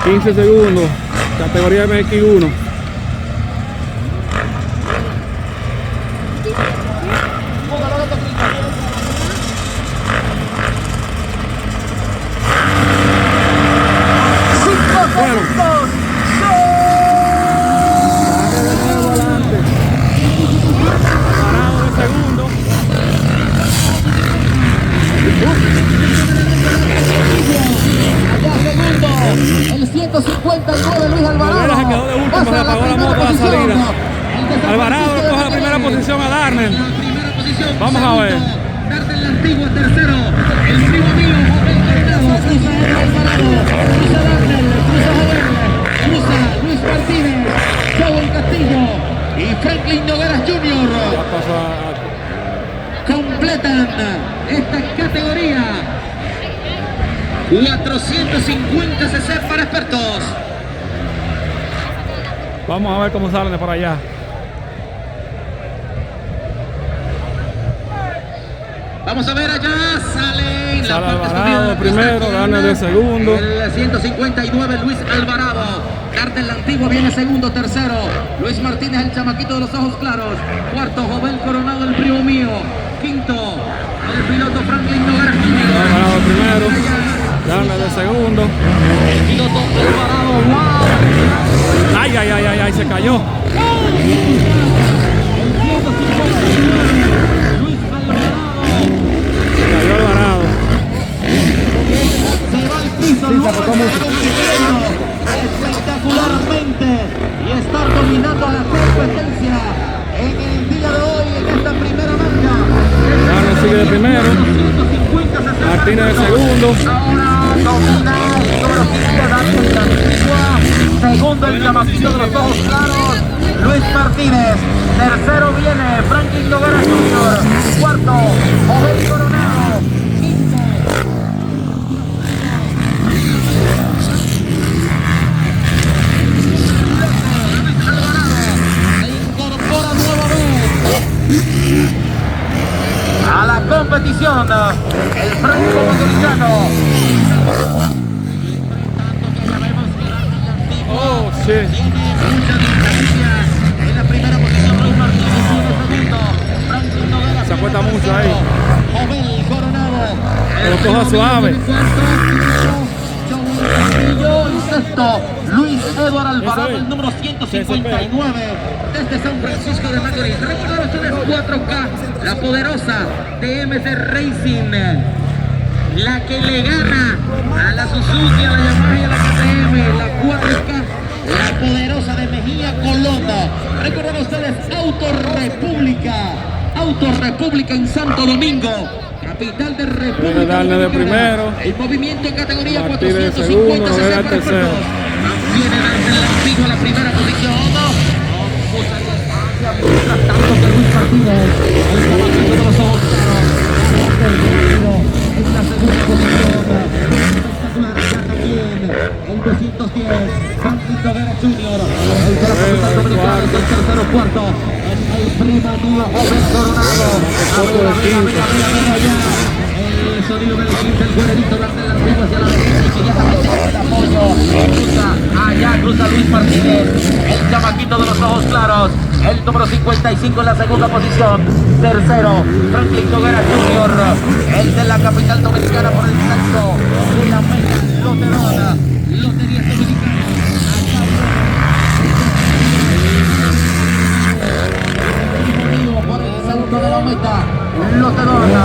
15 segundos, categoría MX1. El 159 Luis Alvarado. Se quedó de último, se apagó la moto a la salida. Alvarado le coge la primera posición a Darnell. Vamos a ver. Darnell Antiguo tercero. El primo mío, cruza Alvarado. Cruza Darnell, cruza Luis Martínez, Joel Castillo y Franklin Nogueras Jr. completan esta categoría. 450 cc para expertos. Vamos a ver cómo salen de por allá. Vamos a ver allá, sale la Alvarado primero, Darnell de segundo. El 159 Luis Alvarado. Darnell Antiguo viene segundo, tercero. Luis Martínez, el chamaquito de los ojos claros. Cuarto, Joven Coronado, el primo mío. Quinto, el piloto Franklin Nogueras Jr. Alvarado primero, Darnell de segundo. El piloto Alvarado, wow. Ay, ay, ay, ay, ay, se cayó. Cayó Alvarado. Se va al piso, sí, se apretó mucho. Espectacularmente y estar dominando la competencia en el día de hoy en esta primera marca. Darnell sigue de primero, Martínez de segundo. Ahora domina el número 5 Darnell Antigua. Segundo el chamaquito de los ojos claros, Luis Martínez. Tercero viene Franklin Nogueras Jr. Cuarto, Joven Coronado. Quinto. Se incorpora nuevamente a la competición el franco-boliviano. Oh, sí. En la primera posición Luis Martínez, en el segundo Franklin Nogueras. Se apuesta mucho ahí. Joven Coronado. Pero coja suave. Y sexto, Luis Eduardo Alvarado, el número 159 desde San Francisco de Macorís. Recuerden ustedes 4K, la poderosa TMC Racing, la que le gana a la Suzuki, a la Yamaha y a la KTM, la 4K, la poderosa de Mejía Colón. Recuerden ustedes Auto República en Santo Domingo, capital de República Darle de primero, el movimiento en categoría Martínez 450 segundo, cc Nogueras para tercero. expertos. Viene Darnell Antiguo a la primera posición. Mientras tanto que Luis Martínez, el chamaquito de los ojos claros, en la segunda posición. Espectacular ya también el 210 Franklin Nogueras Jr. El de la capital dominicana es el tercero cuarto. El primo mío Joven Coronado. El sonido del quinto, el güerito Darnell Antiguo hacia la derecha, inmediatamente el apoyo. Cruza Luis Martínez, el chamaquito de los ojos claros. El número 55 en la segunda posición. Tercero, Franklin Nogueras Jr. El de la capital dominicana por el sexto. De la Mega Loterona. Lotería Dominicana. Por el centro de la meta. Loterona.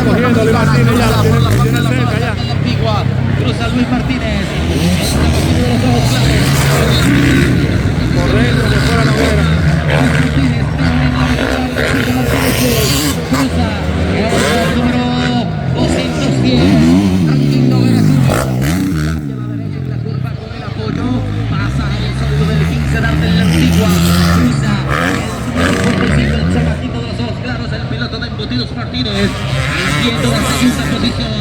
Cogiendo Luis Martínez ya, lo tiene cerca ya. Antigua. Cruza Luis Martínez. El chamaquito de los ojos claros. Corriendo que fuera Nogueras. Cruza el número 210 Franklin Nogueras Jr. hacia la derecha en la curva con el apoyo, pasa el sonido del 15 Darnell Antigua, cruza el número 55 el chamaquito de los ojos claros, el piloto de Embutidos Martínez, haciendo la segunda posición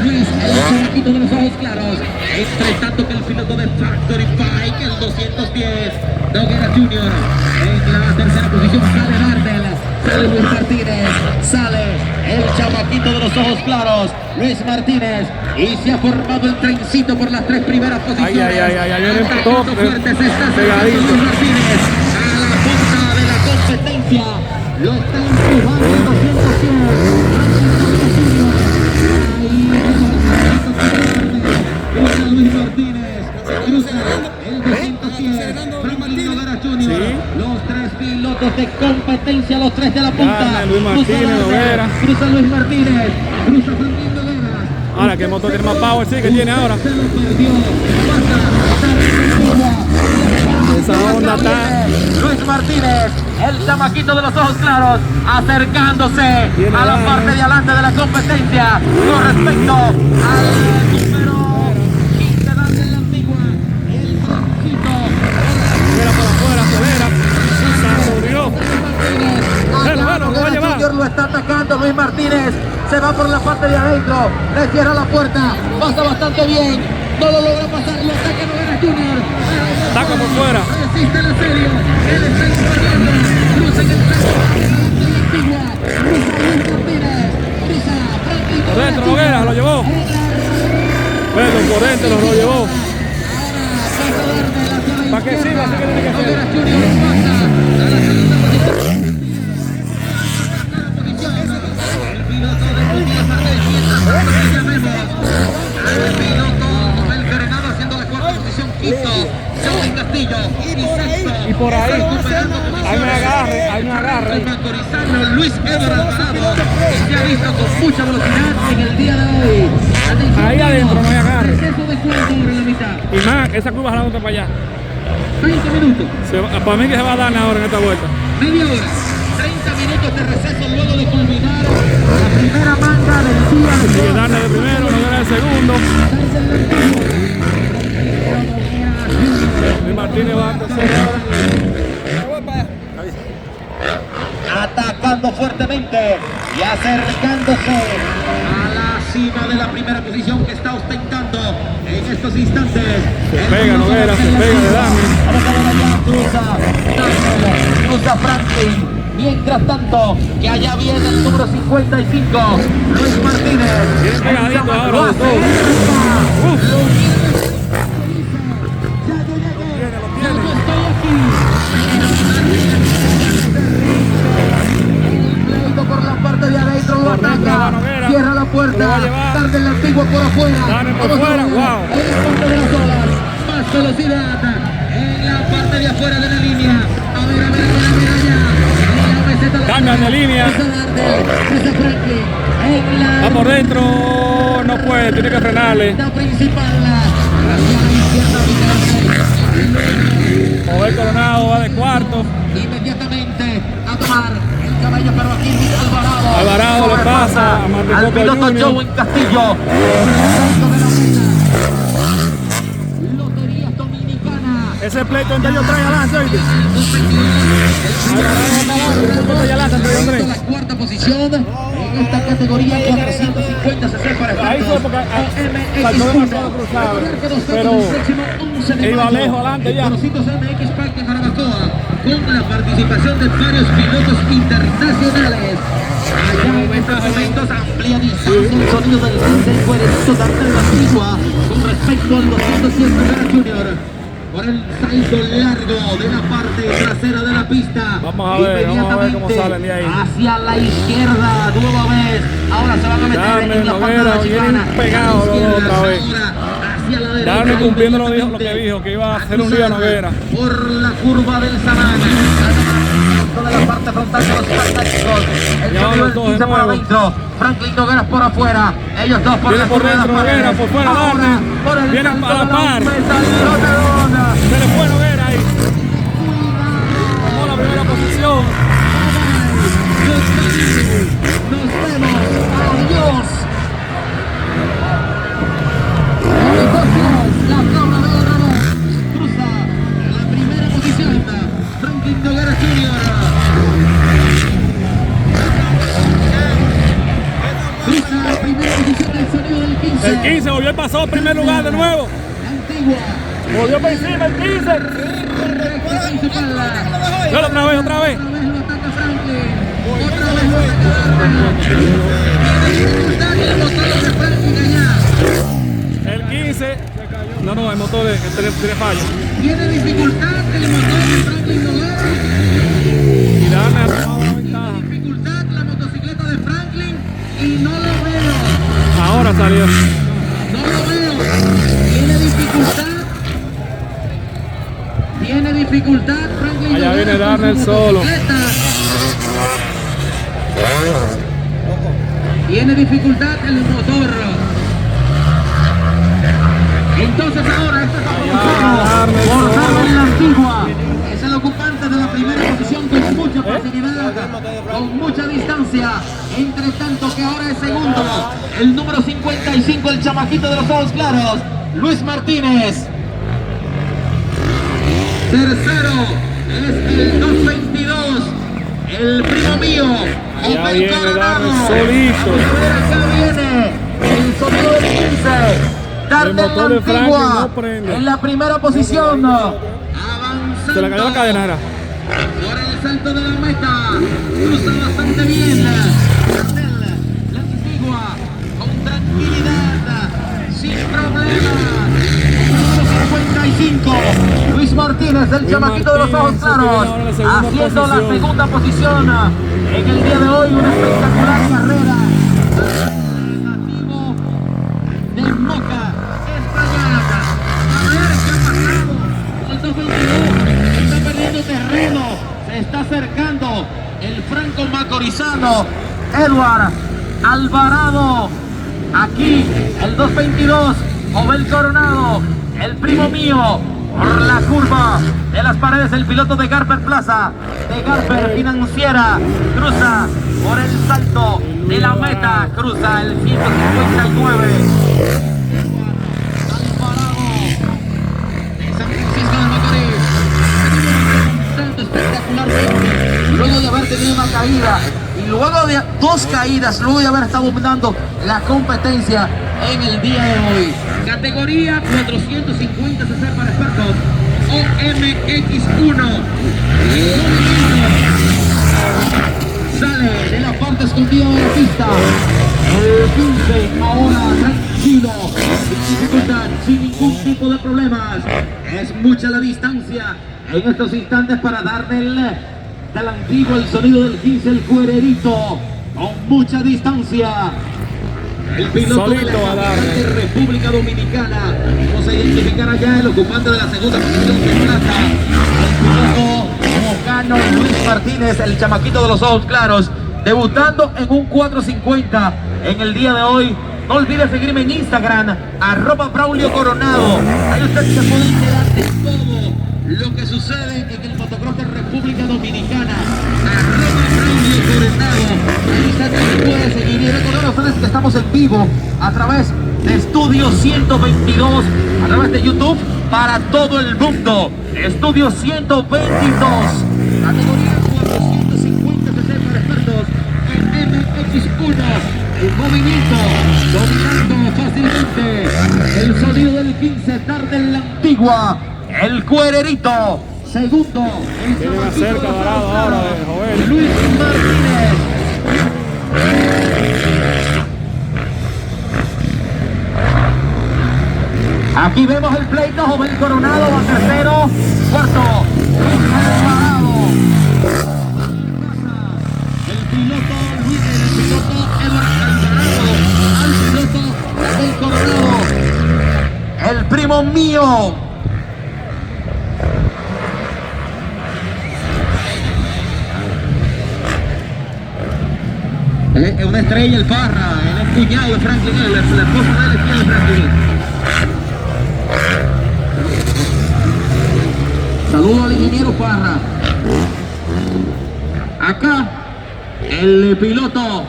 Luis, el chamaquito de los ojos claros. Entre tanto que el piloto de Factory Bike, el 210 Nogueras Jr. En la tercera posición sale Darnell. Sale Luis Martínez, sale el chamaquito de los ojos claros, Luis Martínez, y se ha formado el trencito por las 3 primeras posiciones. Ay, viene un Atacando top, fuerte, se está acercando pegadito. Luis Martínez a la punta de la competencia. Lo está empujando en 200 cruza Luis Martínez, cruza el 210, Franklin Noguera Jr. Los 3 pilotos de competencia, los 3 de la punta. Dale, Luis Martínez, Noguera. Cruza Luis Martínez, cruza Franklin Noguera. Ahora, ¿qué motor tiene más power? Sí, que tiene ahora. Se lo perdió, Esa onda está. Luis Martínez, el chamaquito de los ojos claros, acercándose Viene a la Dani. parte de adelante de la competencia con respecto al número 15 de la antigua, el Franquito. Acelera por afuera, acelera. Se abrió. Bueno, lo va a llevar. Junior lo está atacando, Luis Martínez se va por la parte de adentro, le cierra la puerta, pasa bastante bien, no lo logra pasar, lo ataca Noguera Junior. Taca por fuera. Resiste la serie, él está exponiendo, cruza en el centro, antigua, cruza Luis Martínez, cruza Franklin Por dentro, Noguera, lo llevó. Pero por dentro lo llevó. Para que siga, así que tiene que Noguera ser. Junior pasa a la segunda posición. El piloto de Gutiérrez Ardel, el piloto del Granado haciendo la 4ª posición, quinto, Joey Castillo, y sexto. Y por ahí, Recuperando hay un agarre, hay un agarre. el macorizano Luis Pedro Alvarado, que se ha visto con mucha velocidad en el día de hoy. Atención, Ahí adentro no hay agarre. receso de 4 en la mitad. Y más, esa curva jalándote para allá. 20 minutos, Para mí que se va a dar ahora en esta vuelta. media hora, 30 minutos de receso luego de culminar la primera manga del día de Sigue hoy. Darne de primero, Noguera de segundo. Luis Martínez va a tercero. Atacando fuertemente y acercándose a la cima de la primera posición que está ostentando en estos instantes. Se pega Noguera, se pega de Dani. Cruza Franklin. Mientras tanto, que allá viene el número 55, Luis Martínez. Bien pegadito ahora Lo los hace. dos. Uf. Ya yo llegué. Lo Ya tiene. yo estoy aquí. El pleito por la parte de adentro lo Por dentro va ataca. Noguera. Cierra la Lo va a puerta. llevar. Tarde el antiguo por afuera. Dani por Vamos a fuera, ver. wow. En la parte de las olas. Más velocidad. En la parte de afuera de la línea. A ver allá. En la meseta la Cambian de línea. Cruza Darde, cruza Franklin. En la Va por dentro, no puede, tiene que frenarle. la principal. Hacia la izquierda. Joel Coronado va de cuarto. Inmediatamente a tomar el caballo, pero aquí Alvarado. Alvarado le pasa a Martín al Coco piloto Junior. Joey Castillo. Lotería Dominicana. Ese pleito entre ellos tres adelante, ¿oíste? La 4ª posición en esta categoría 450 cc para Ahí fue porque saltó demasiado cruzado, pero iba lejos adelante ya. Conocidos MX Park de Jarabacoa, con la participación de varios pilotos internacionales. Allá en estos momentos amplia distancia el sonido del cuerito de Arturo Antigua con respecto al 210 Noguera Junior. Por el salto largo de la parte trasera de la pista. Vamos a ver cómo salen de ahí. Hacia la izquierda, nueva vez. Ahora se van a meter Darne, en la parte de Noguera, la chicana. vienen pegados los dos otra vez. Ahora hacia la derecha. Darne cumpliendo lo que dijo, que iba a hacer un día Noguera. Por la curva del Sanán. De la parte frontal de los fantásticos. El Ya van cambio los del dos de 15 por nuevo. adentro. Franklin Noguera por afuera. Ellos dos por Viene la por curva de dentro las Noguera, paredes. por fuera Ahora, Darne. por el Viene salto a la de la par. mesa, el Roterona. Se le fue Noguera ahí. Tomó la primera posición. Nos vemos. Adiós. Negocios. La cabra de Guerrero cruza la primera posición. Franklin Noguera Jr. Cruza la primera posición el sonido del 15. El 15 volvió a pasar al primer lugar de nuevo. Antigua. Volvió para encima el 15. Recta principal. Dale otra vez, otra vez. Otra vez lo ataca Franklin. Otra vez no se quedaron. Tiene dificultad el motor de Franklin allá. El 15. No, el motor tiene fallo. Tiene dificultad el motor de Franklin Noguera. Y Darnell ha tomado la ventaja. Dificultad la motocicleta de Franklin y no lo veo. Ahora salió. No lo veo. Tiene dificultad. Tiene dificultad Franklin Allá Noguera viene con su Darnell solo. motocicleta. Tiene dificultad el motor. Entonces ahora esta es la posición por Darnell la Antigua. Es el ocupante de la primera posición con mucha facilidad, con mucha distancia. Entre tanto que ahora es segundo el número 55, el chamaquito de los ojos claros, Luis Martínez. Tercero es el 222, el primo mío, Ya Opel viene Coronado. Darnell solito. Acá viene el sonido del 15. Darnell El motor de la Franklin Antigua no prende. en la primera posición. Se le cayó la cadena. Por el salto de la meta. Cruza bastante bien. Darnell la Antigua con tranquilidad, sin problemas. Número 55, Luis Martínez, el chamaquito de los ojos claros, haciendo la segunda posición en el día de hoy. Una espectacular carrera. Nativo de Moca, España. A ver qué ha pasado. El 222 está perdiendo terreno. Se está acercando el franco macorizano Edward Alvarado. Aquí el 222, Opel Coronado, el primo mío, por la curva de las paredes, el piloto de Garper Plaza, de Garper Financiera, cruza por el salto de la meta, cruza el 159. Alvarado de San Francisco de Macorís, tanto espectacularmente, luego de haber tenido una caída y luego de dos caídas, luego de haber estado dominando la competencia en el día de hoy. Categoría 450 cc para expertos, OMX1. Sale de la parte escondida de la pista. El 15 ahora tranquilo, sin dificultad, sin ningún tipo de problemas. Es mucha la distancia en estos instantes para Darnell de la Antigua, el sonido del 15, el cuererito, con mucha distancia. El piloto Solito de la va a dar. capital de República Dominicana. Vamos a identificar allá el ocupante de la segunda posición de plata. El piloto mocano Luis Martínez, el chamaquito de los ojos claros, debutando en un 450 en el día de hoy. No olvide seguirme en Instagram, @BraulioCoronado. Ahí usted se puede enterar de todo lo que sucede en el motocross de República Dominicana. @BraulioCoronado. Ahí usted me puede seguir y recordar a ustedes que estamos en vivo a través de Estudio 122, a través de YouTube para todo el mundo. Estudio 122, categoría 450 cc para expertos en MX1. El movimiento dominando fácilmente el sonido del 15, Darnell la Antigua, el cuererito, segundo, el Viene más cerca Alvarado ahora de Joel. Luis Martínez. Aquí vemos el pleito, Opel Coronado va tercero, cuarto, Luis Alvarado. El piloto Edward Alvarado, al piloto Opel Coronado. El primo mío. Es una estrella el Parra, él es cuñado de Franklin, él es la esposa de él, es cuñado de Franklin. Saludos al ingeniero Parra. Acá, el piloto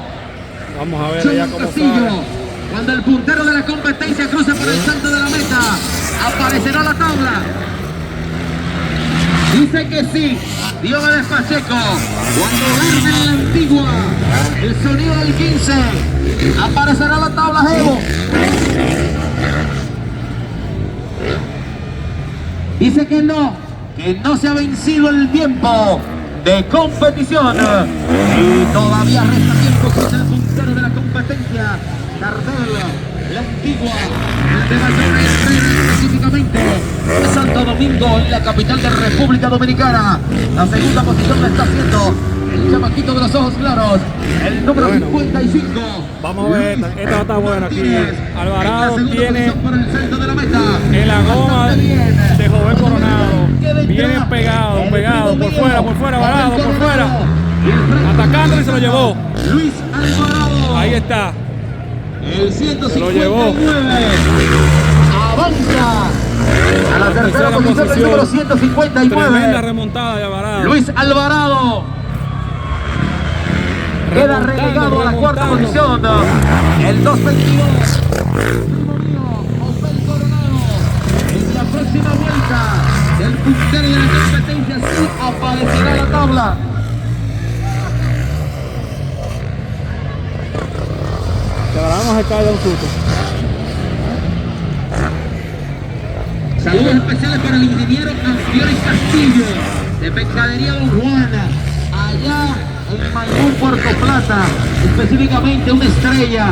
Vamos a ver John allá cómo Castillo. sale. Cuando el puntero de la competencia cruce por el salto de la meta, aparecerá la tabla. Dice que sí, Diomedes Pacheco. Cuando Darnell la Antigua, el sonido del 15, aparecerá la tabla, Evo. Dice que no se ha vencido el tiempo de competición. Y todavía resta tiempo con el puntero de la competencia, Gardel, la Antigua, el de Bayona Herrera específicamente, de Santo Domingo, en la capital de República Dominicana. La segunda posición la está haciendo el chamaquito de los ojos claros, el número 55. Vamos a ver, esta está buena aquí. Alvarado tiene Por el centro de la meta. en la goma de Joven Coronado. Viene pegado, por fuera, Alvarado, por fuera. Atacando y se lo llevó. Luis Alvarado. Ahí está. El 159 Se lo llevó. Avanza a la tercera posición del número 159. Tremenda remontada de Alvarado. Luis Alvarado queda relegado a la cuarta posición. El 222. Joven Coronado. En la próxima vuelta del puntero de la competencia sí aparecerá la tabla. Vamos a caer de un susto. Saludos especiales para el ingeniero Amfioris Castillo de Pescadería Don Juana, allá en Maipú, Puerto Plata, específicamente una estrella,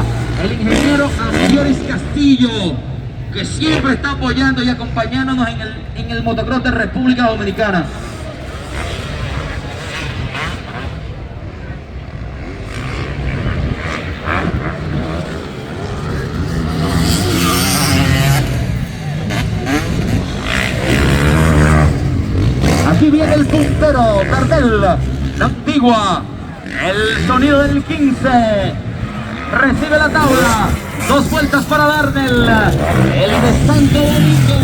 el ingeniero Amfioris Castillo, que siempre está apoyando y acompañándonos en el motocross de República Dominicana. Aquí viene el puntero, Gardel, la Antigua, el sonido del 15, recibe la tabla, 2 vueltas para Darnell, el de Santo Domingo.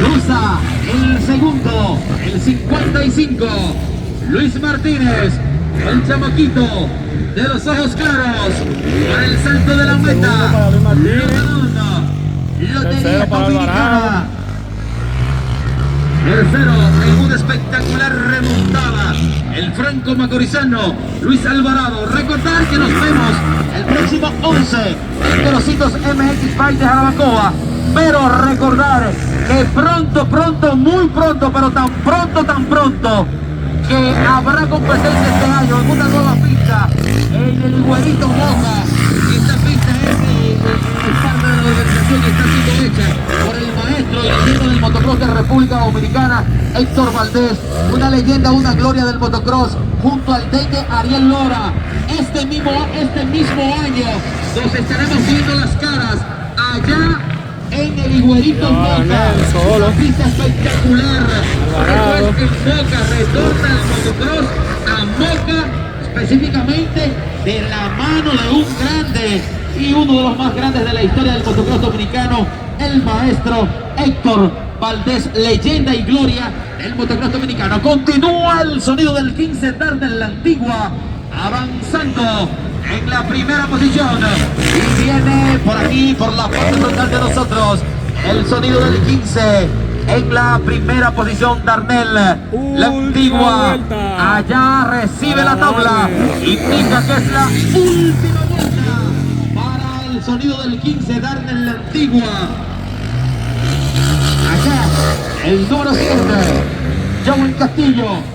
Cruza el segundo, el 55, Luis Martínez, el chamaquito de los ojos claros, para el salto de la meta. Lotería Dominicana. Tercero en una espectacular remontada, el franco macorizano Luis Alvarado. Recordar que nos vemos el próximo 11 en Corocitos MX Bike de Jarabacoa. Pero recordar que pronto, muy pronto, pero tan pronto, que habrá competencia este año en una nueva pista, en el Güerito Moca. Esta pista es parte de la organización que está siendo hecha por el maestro y leyenda del motocross de República Dominicana, Héctor Valdés, una leyenda, una gloria del motocross, junto al Deite Ariel Lora. Este mismo año nos estaremos viendo las caras allá en el Higuerito Moca, una pista espectacular. Después en Moca, retorna el motocross a Moca, específicamente de la mano de un grande y uno de los más grandes de la historia del motocross dominicano, el maestro Héctor Valdés, leyenda y gloria del motocross dominicano. Continúa el sonido del 15 Darnell la Antigua, avanzando en la primera posición, y viene por aquí, por la parte frontal de nosotros, el sonido del 15 en la primera posición. Darnell la Antigua, allá recibe la tabla, indica que es la última vuelta para el sonido del 15 Darnell la Antigua. Allá el número 7, Joven Castillo.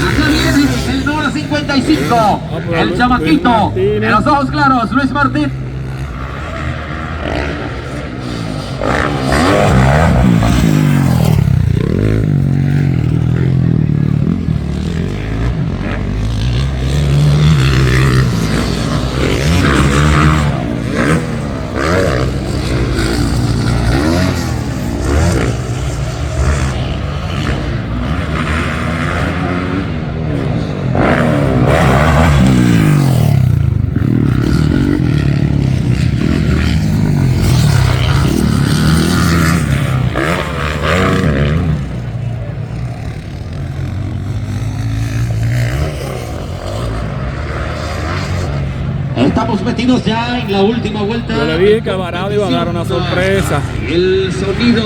Acá viene el número 55, el chamaquito de los ojos claros, Luis Martín. Estamos metidos ya en la última vuelta. Yo le dije que Alvarado iba a dar una sorpresa. El sonido.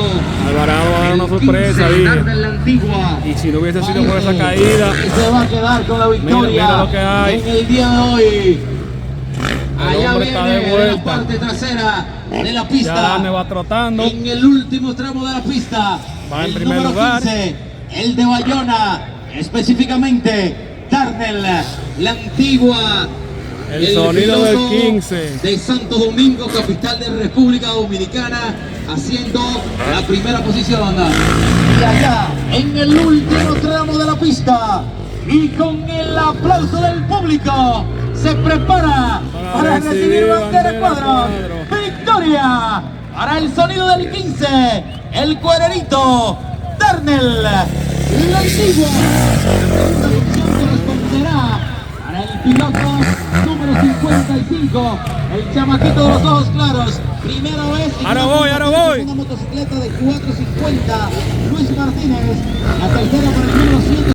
Alvarado va a dar una del sorpresa, 15 dije. de la Antigua. Y si no hubiese sido por esa caída, Se va a quedar con la victoria. Mira lo que hay. En el día de hoy. Allá hombre está viene de de la vuelta. parte trasera de la pista. ya me va trotando. En el último tramo de la pista. Va en el primer número lugar. 15, el de Bayona, específicamente Darnell, la Antigua. El sonido del piloto 15. de Santo Domingo, capital de República Dominicana, haciendo la primera posición. Y allá, en el último tramo de la pista, y con el aplauso del público, se prepara para recibir bandera cuadros. ¡Victoria! Para el sonido del 15, el cuererito Darnell, la Antigua. La función corresponderá para el piloto número 55, el chamaquito de los ojos claros. Primera vez en Ahora voy. una motocicleta de 450, Luis Martínez. La tercera para el número 7.